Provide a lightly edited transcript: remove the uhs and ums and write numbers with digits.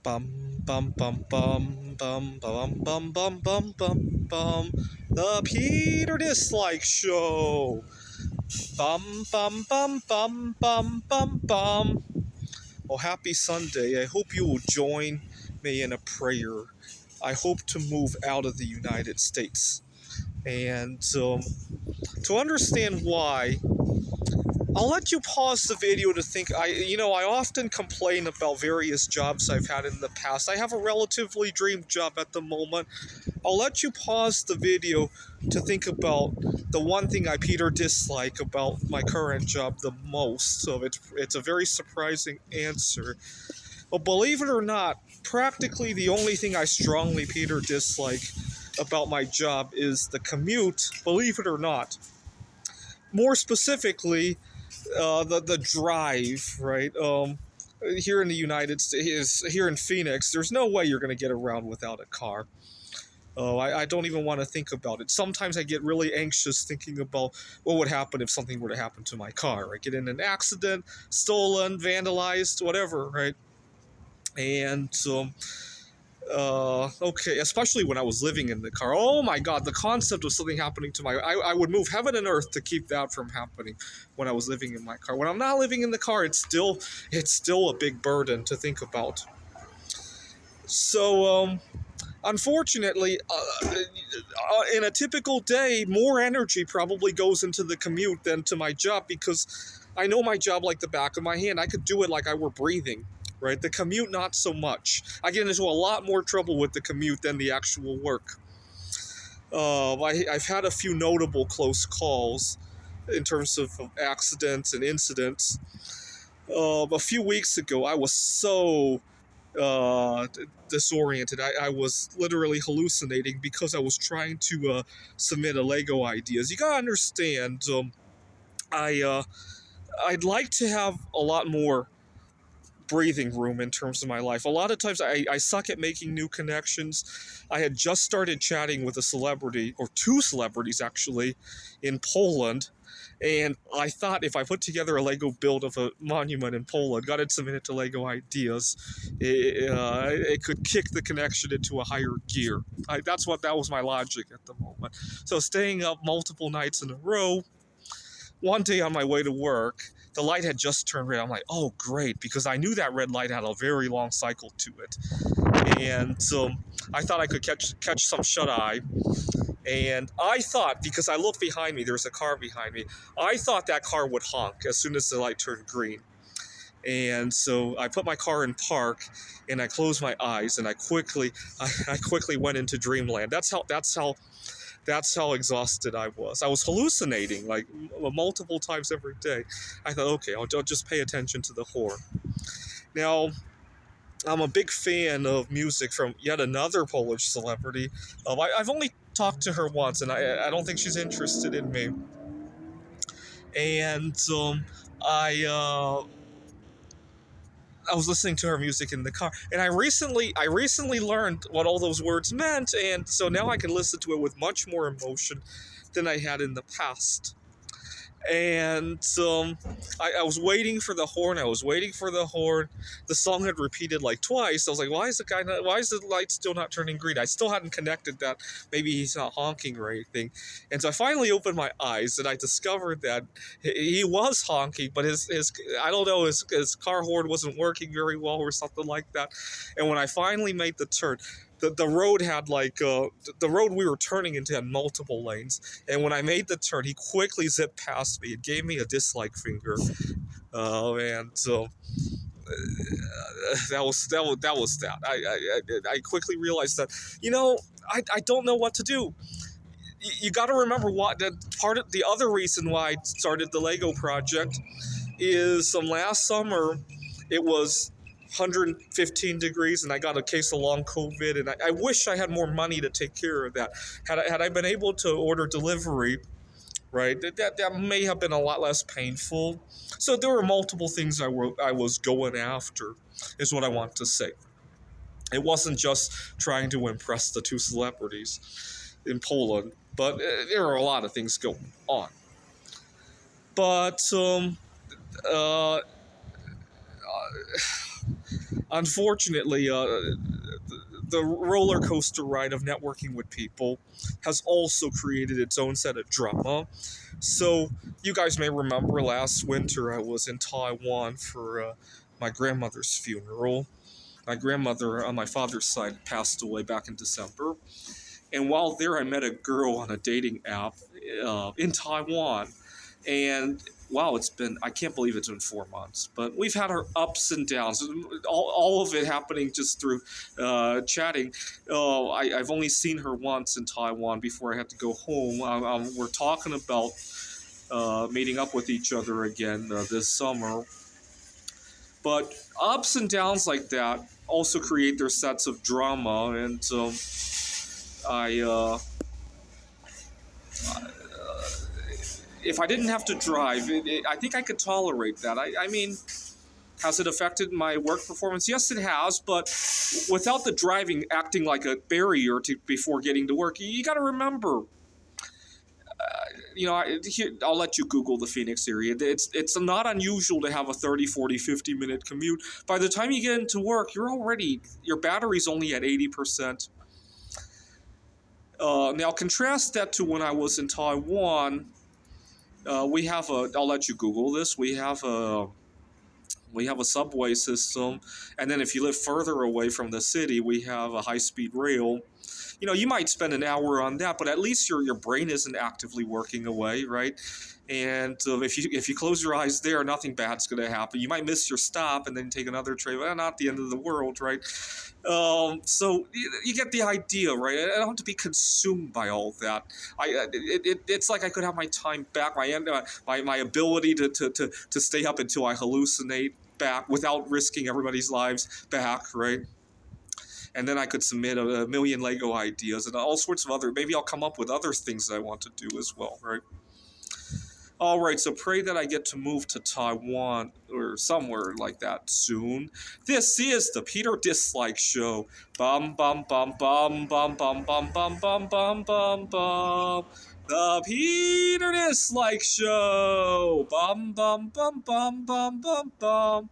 Bum bum bum bum bum bum bum bum bum bum bum. The Peter Dislike Show. Bum bum bum bum bum bum bum. Oh, happy Sunday! I hope you will join me in a prayer. I hope to move out of the United States, and to understand why, I'll let you pause the video to think. I often complain about various jobs I've had in the past. I have a relatively dream job at the moment. I'll let you pause the video to think about the one thing I Peter dislike about my current job the most. So it's a very surprising answer. But believe it or not, practically the only thing I strongly Peter dislike about my job is the commute. Believe it or not. More specifically, the drive, right? Here in the United States, here in Phoenix, there's no way you're going to get around without a car. I don't even want to think about it. Sometimes I get really anxious thinking about what would happen if something were to happen to my car. I get in an accident, stolen, vandalized, whatever, right? And okay, especially when I was living in the car. Oh my God, the concept of something happening to I would move heaven and earth to keep that from happening when I was living in my car. When I'm not living in the car, it's still a big burden to think about. So, unfortunately, in a typical day, more energy probably goes into the commute than to my job because I know my job like the back of my hand. I could do it like I were breathing. Right, the commute not so much. I get into a lot more trouble with the commute than the actual work. I've had a few notable close calls in terms of accidents and incidents. A few weeks ago, I was so disoriented. I was literally hallucinating because I was trying to submit a Lego ideas. You gotta understand, I'd like to have a lot more breathing room in terms of my life. A lot of times I suck at making new connections. I had just started chatting with a celebrity, or two celebrities actually, in Poland. And I thought if I put together a Lego build of a monument in Poland, got it submitted to Lego Ideas, it could kick the connection into a higher gear. That was my logic at the moment. So staying up multiple nights in a row, one day on my way to work, the light had just turned red. I'm like, oh, great, because I knew that red light had a very long cycle to it. And so I thought I could catch some shut-eye. And I thought, because I looked behind me, there was a car behind me, I thought that car would honk as soon as the light turned green. And so I put my car in park, and I closed my eyes, and I quickly went into dreamland. That's how exhausted I was. I was hallucinating like multiple times every day. I thought, okay, I'll just pay attention to the horror. Now, I'm a big fan of music from yet another Polish celebrity. I've only talked to her once, and I don't think she's interested in me. And I I was listening to her music in the car, and I recently learned what all those words meant, and so now I can listen to it with much more emotion than I had in the past. And I was waiting for the horn. I was waiting for the horn. The song had repeated like twice. I was like, why is the light still not turning green? I still hadn't connected that maybe he's not honking or anything. And so I finally opened my eyes, and I discovered that he was honking, but his I don't know, his car horn wasn't working very well or something like that. And when I finally made the turn, the road had the road we were turning into had multiple lanes, and when I made the turn, he quickly zipped past me. It gave me a dislike finger. And so that was that. I quickly realized that I don't know what to do. You got to remember what the other reason why I started the Lego project is last summer it was 115 degrees, and I got a case of long COVID, and I wish I had more money to take care of that. Had I been able to order delivery, right, that may have been a lot less painful. So there were multiple things I was going after, is what I want to say. It wasn't just trying to impress the two celebrities in Poland, but there are a lot of things going on. But uh, Unfortunately, the roller coaster ride of networking with people has also created its own set of drama. So, you guys may remember last winter I was in Taiwan for my grandmother's funeral. My grandmother on my father's side passed away back in December. And while there, I met a girl on a dating app in Taiwan. And wow, I can't believe it's been 4 months. But we've had our ups and downs, all of it happening just through chatting. I've only seen her once in Taiwan before I had to go home. We're talking about meeting up with each other again this summer. But ups and downs like that also create their sets of drama. And I. If I didn't have to drive, I think I could tolerate that. I mean, has it affected my work performance? Yes, it has, but without the driving acting like a barrier before getting to work, you got to remember, I'll let you Google the Phoenix area. It's not unusual to have a 30, 40, 50-minute commute. By the time you get into work, your battery's only at 80%. Now, contrast that to when I was in Taiwan. I'll let you Google this. We have a subway system, and then if you live further away from the city, we have a high-speed rail. You might spend an hour on that, but at least your brain isn't actively working away, right? And if you close your eyes there, nothing bad's going to happen. You might miss your stop and then take another train. Well, not the end of the world, right? So you get the idea, right? I don't have to be consumed by all that. It's like I could have my time back, my ability to stay up until I hallucinate back without risking everybody's lives back, right? And then I could submit a million Lego ideas and all sorts of maybe I'll come up with other things that I want to do as well, right? All right, so pray that I get to move to Taiwan or somewhere like that soon. This is the Peter Dislike Show. Bum bum bum bum bum bum bum bum bum bum bum bum. The Peter Dislike Show. Bum bum bum bum bum bum bum.